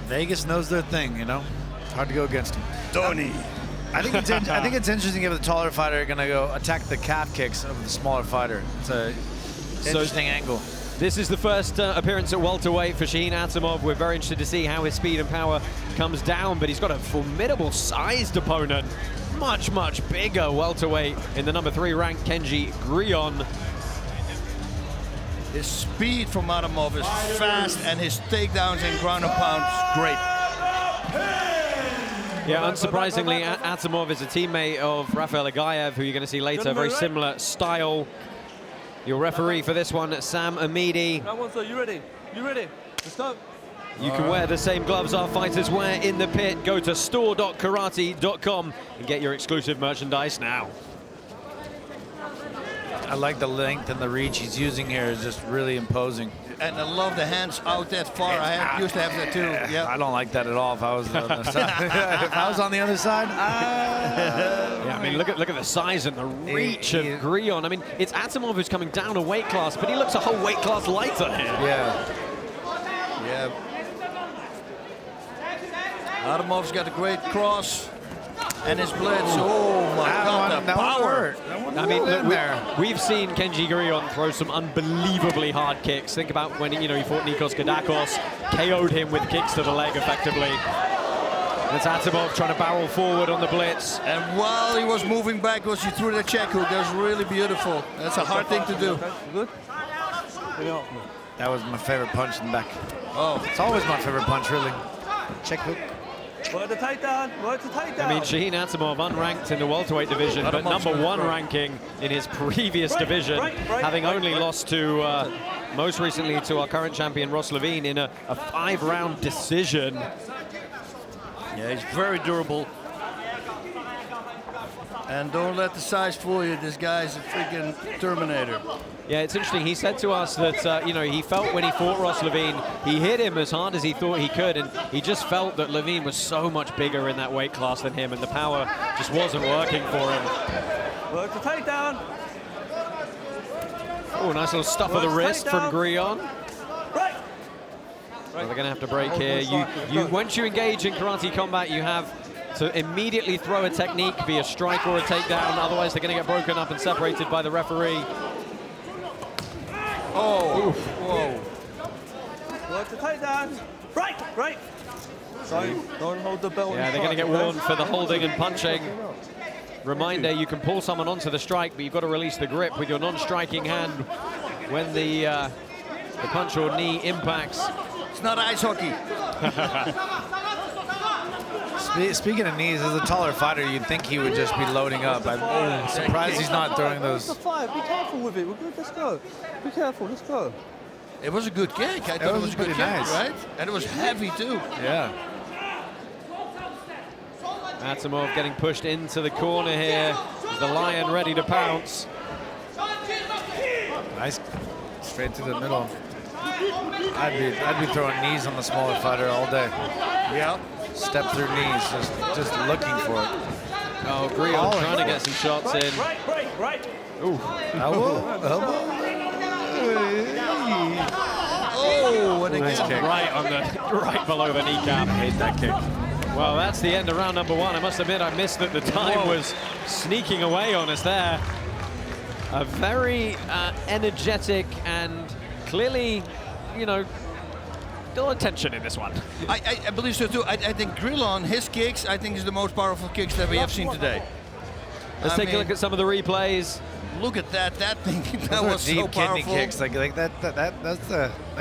Vegas knows their thing, you know. It's hard to go against them. Tony. I think it's interesting if the taller fighter are gonna go attack the calf kicks of the smaller fighter. It's a interesting angle. This is the first appearance at welterweight for Shahin Atamov. We're very interested to see how his speed and power comes down, but he's got a formidable sized opponent. Much, much bigger welterweight in the number 3 ranked Kenji Grillon. His speed from Atamov is fast, and his takedowns and ground and pounds, great. Yeah, unsurprisingly, Atamov is a teammate of Rafael Aghayev, who you're going to see later. Very similar style. Your referee for this one, Sam Amidi. You ready? You ready? Let's go. You can wear the same gloves our fighters wear in the pit. Go to store.karate.com and get your exclusive merchandise now. I like the length and the reach he's using here is just really imposing. And I love the hands out that far. I used to have that too. Yeah. I don't like that at all. If I was on the side, if I was on the other side, yeah, I mean, look at the size and the reach of Grillon. I mean, it's Atamov who's coming down a weight class, but he looks a whole weight class lighter here. Yeah. Yeah. Atamov's got a great cross. And his blitz, oh my God, the power. I mean, we've seen Kenji Grillon throw some unbelievably hard kicks. Think about when he fought Nikos Kadakos, KO'd him with kicks to the leg effectively. That's Atamov trying to barrel forward on the blitz. And while he was moving backwards, he threw the check hook. That was really beautiful. That's a hard thing to do. Good? That was my favorite punch in the back. Oh, it's always my favorite punch, really. Check hook. Work the takedown, work the takedown. I mean, Shahin Atamov unranked in the welterweight division, but number 1 ranking in his previous division, having only lost to, most recently, to our current champion, Ross Levine, in a 5-round decision. Yeah, he's very durable. And don't let the size fool you. This guy's a freaking Terminator. Yeah, it's interesting. He said to us that, he felt when he fought Ross Levine, he hit him as hard as he thought he could, and he just felt that Levine was so much bigger in that weight class than him, and the power just wasn't working for him. Work the takedown. Oh, nice little stuff of the wrist from Grillon. Right. So they're going to have to break here. Once you engage in karate combat, you have to immediately throw a technique via strike or a takedown, otherwise they're going to get broken up and separated by the referee. Oh, whoa. Work the takedown. Right. Don't hold the belt. Yeah, they're going to get warned for the holding and punching. Reminder, you can pull someone onto the strike, but you've got to release the grip with your non-striking hand when the punch or knee impacts. It's not ice hockey. Speaking of knees, as a taller fighter, you'd think he would just be loading up. I'm surprised he's not throwing those. Be careful with it. We're good. Let's go. Be careful. Let's go. It was a good kick. I thought it was a good kick, right? And it was heavy too. Yeah. Atamov getting pushed into the corner here. The Lion ready to pounce. Nice, straight to the middle. I'd be throwing knees on the smaller fighter all day. Yeah. Step through knees, just looking for it. Oh, Grillon trying to get some shots in. Right. Ooh. Elbow. Oh, what a nice kick. Right below the kneecap. Hate that kick. Well, that's the end of round number 1. I must admit, I missed that the time was sneaking away on us there. A very energetic and clearly, still attention in this one. I believe so too. I think Grillon, his kicks, I think is the most powerful kicks that we have seen today. Let's take a look at some of the replays. Look at that thing. That was so powerful. Kidney kicks, like that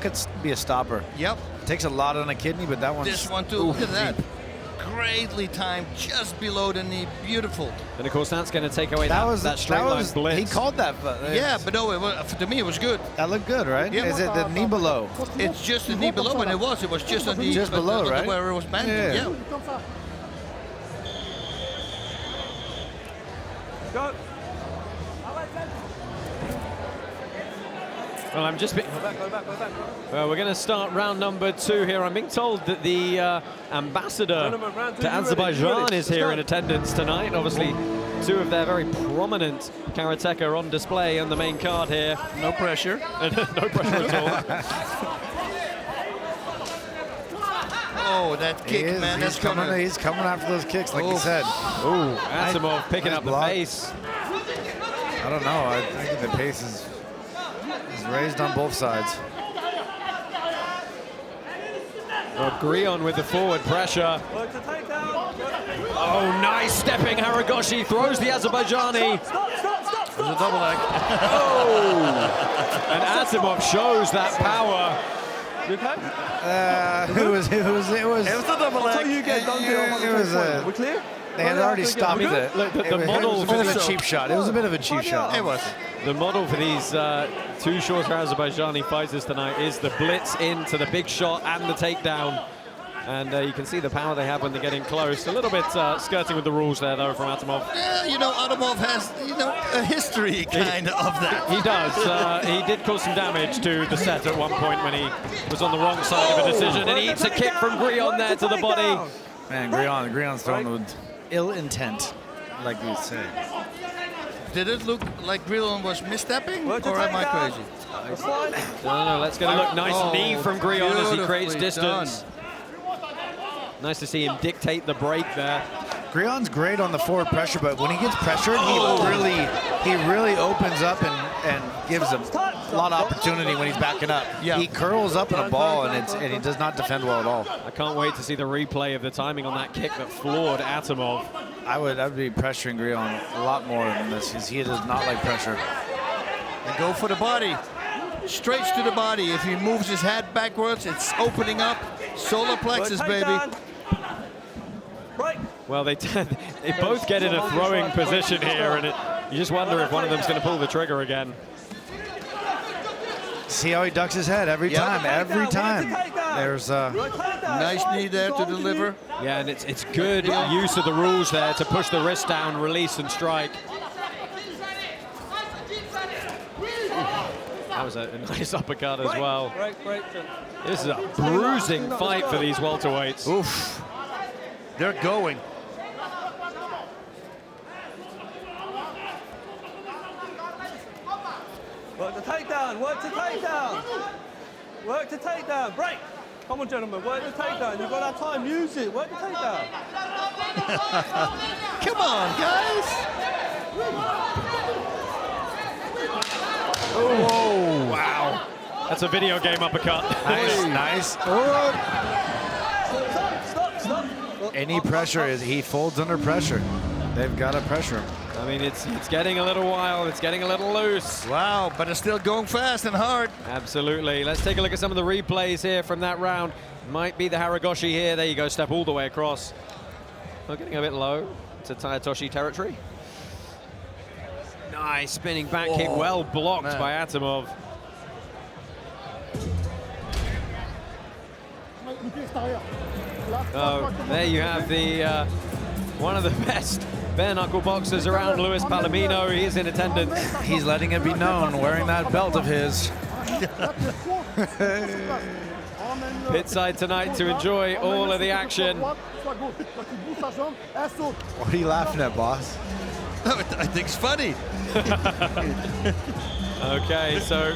could be a stopper. Yep. It takes a lot on a kidney, but that one's... This one too, look at that. Greatly timed, just below the knee, beautiful. And of course that's going to take away that straight line blitz. He called that. Yeah, but no, to me it was good. That looked good, right? Yeah. Is it the knee below? It's just the knee below, and it was just on the just below, right? Where it was bending. Yeah. Go. Well, I'm just... Go back. Well, we're going to start round number 2 here. I'm being told that the ambassador to Azerbaijan is here in attendance tonight. Obviously, 2 of their very prominent karateka on display on the main card here. No pressure. No pressure at all. Oh, that kick, man. He's coming after those kicks, like you said. Ooh, Atamov picking up the pace. I don't know. I think the pace is raised on both sides. Well, Grillon with the forward pressure. Oh, nice stepping. Haragoshi throws the Azerbaijani. There's a double leg. And Atamov shows that power. You okay? It was It was a double leg. You get done it was we clear? They had already stopped it. Look, the It was model a bit of a cheap shot. It was a bit of a cheap shot. It was. The model for these two shorter Azerbaijani fighters tonight is the blitz into the big shot and the takedown. And you can see the power they have when they're getting close. A little bit skirting with the rules there, though, from Atamov. Yeah, you know, Atamov has, a history kind of that. He does. He did cause some damage to the set at one point when he was on the wrong side of a decision. And he eats a kick from Grillon there to the body. Man, Grillon's throwing with ill intent, like we say. Did it look like Grillon was misstepping, or am I crazy? No, let's get a look. Nice knee from Grillon as he creates distance. Done. Nice to see him dictate the break there. Grillon's great on the forward pressure, but when he gets pressured, he really opens up and gives a lot of opportunity when he's backing up. Yeah. He curls up in a ball, and he does not defend well at all. I can't wait to see the replay of the timing on that kick that floored Atamov. I would be pressuring Grillon a lot more than this, because he does not like pressure. And go for the body. Straight to the body. If he moves his head backwards, it's opening up. Solar plexus, baby. Well, they both get in a throwing position here, and you just wonder if one of them's going to pull the trigger again. See how he ducks his head every time. Every time. There's a nice knee there to deliver. Yeah, and it's good use of the rules there to push the wrist down, release, and strike. That was a nice uppercut as well. This is a bruising fight for these welterweights. Oof. They're going. Work the takedown, work the takedown. Work the takedown, break. Come on, gentlemen, work the takedown. You've got that time, use it, work the takedown. Come on, guys. Oh, wow. That's a video game uppercut. nice. Stop. Any pressure, he folds under pressure. They've got to pressure him. I mean, it's getting a little wild. It's getting a little loose. Wow, but it's still going fast and hard. Absolutely. Let's take a look at some of the replays here from that round. Might be the Haragoshi here. There you go, step all the way across. We're getting a bit low to Tayatoshi territory. Nice spinning back kick, well blocked by Atamov. Oh, there you have the one of the best bare knuckle boxers around, Luis Palomino. He is in attendance. He's letting it be known, wearing that belt of his. Pitside tonight to enjoy all of the action. What are you laughing at, boss? I think it's funny. Okay, so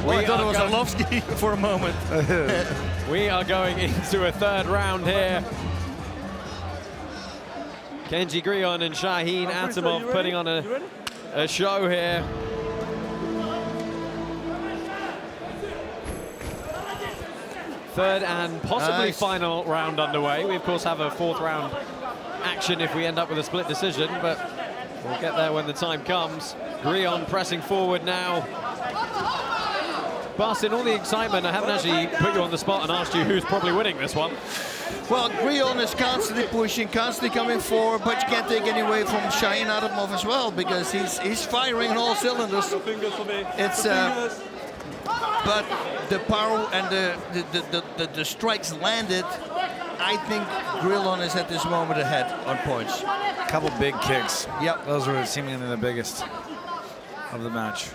I thought it was Arlovsky for a moment. we are going into a third round here. Kenji Grillon and Shahin Atamov putting on a show here. Third and possibly final round underway. We, of course, have a fourth round action if we end up with a split decision, but we'll get there when the time comes. Grillon pressing forward now. Bas, in all the excitement, I haven't actually put you on the spot and asked you who's probably winning this one. Well, Grillon is constantly pushing, constantly coming forward, but you can't take any away from Shahin Atamov as well, because he's firing on all cylinders. It's but the power and the strikes landed. I think Grillon is at this moment ahead on points. A couple big kicks. Yep. Those were seemingly the biggest of the match.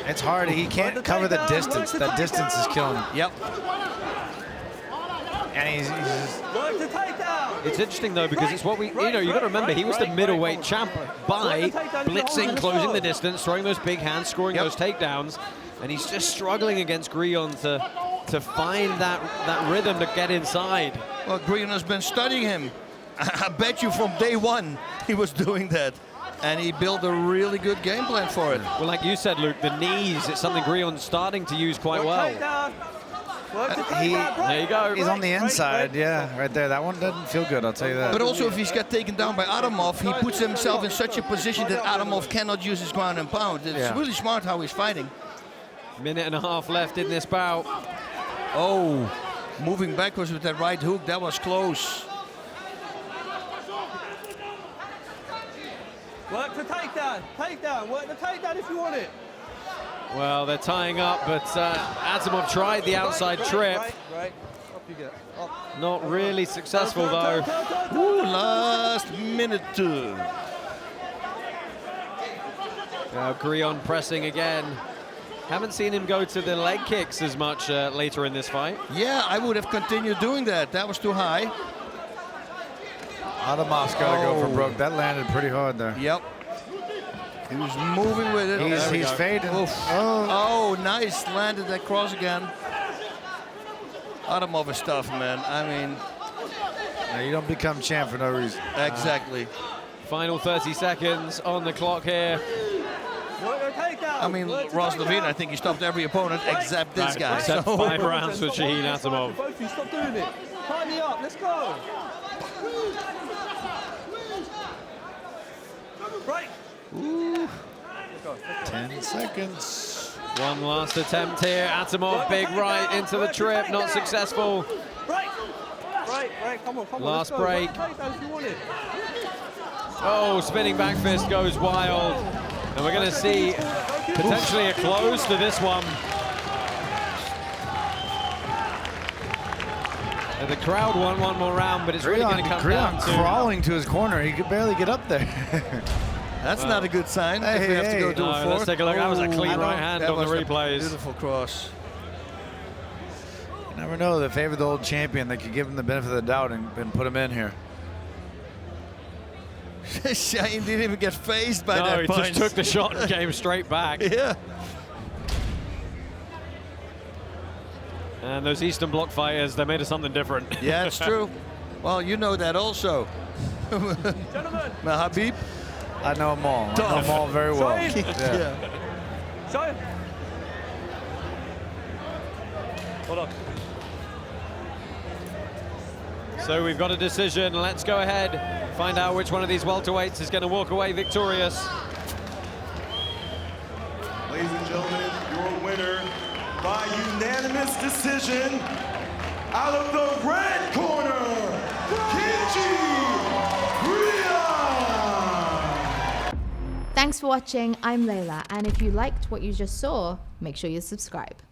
It's hard. He can't cover the distance. That distance is killing him. Yep. And he's just... It's interesting though, because it's what we, you got to remember, he was the middleweight champ by blitzing, closing the distance, throwing those big hands, scoring those takedowns, and he's just struggling against Grillon to to find that rhythm to get inside. Well, Grillon has been studying him. I bet you from day one he was doing that. And he built a really good game plan for it. Well, like you said, Luke, the knees, it's something Grillon's starting to use quite well. There you go. He's on the inside, yeah, right there. That one doesn't feel good, I'll tell you that. But also, if he's got taken down by Atamov, he puts himself in such a position that Atamov cannot use his ground and pound. It's really smart how he's fighting. Minute and a half left in this bout. Oh, moving backwards with that right hook, that was close. Work the takedown, work the takedown if you want it. Well, they're tying up, but Atamov tried the outside trip. Right. Up you get. Up. Not really successful, though. Ooh, last minute. Now Grillon pressing again. Haven't seen him go to the leg kicks as much later in this fight. Yeah, I would have continued doing that. That was too high. Atamov's got to go for broke. That landed pretty hard there. Yep. He was moving with it. He's fading. Oh, nice. Landed that cross again. Atamov is tough, man. I mean... No, you don't become champ for no reason. Exactly. Final 30 seconds on the clock here. I mean, Ross Levine, I think he stopped every opponent except this guy. Except 5 rounds for Shahin Atamov. Both of you, stop doing it. Tie me up, let's go. Break. Ooh. 10 seconds. One last attempt here. Atamov, big right into the trip, not successful. Break. Come on. Last break. Oh, spinning back fist goes wild. And we're going to see potentially a close to this one. And the crowd want one more round, but it's really going to come down to... crawling to his corner. He could barely get up there. That's not a good sign. If we have to go do a fourth. Let's take a look. That was a clean right hand on the replays. Beautiful cross. You never know. They favor the old champion. They could give him the benefit of the doubt and put him in here. Shahin didn't even get phased by that No, he punch. just took the shot and came straight back. Yeah. And those Eastern Bloc fighters, they're made of something different. Yeah, it's true. Well, you know that also. Gentlemen. Habib. I know them all. I know them all very well. Yeah. Shahin. Hold on. So we've got a decision. Let's go ahead, find out which one of these welterweights is going to walk away victorious. Ladies and gentlemen, your winner by unanimous decision, out of the red corner, Kenji Grillon. Thanks for watching. I'm Layla, and if you liked what you just saw, make sure you subscribe.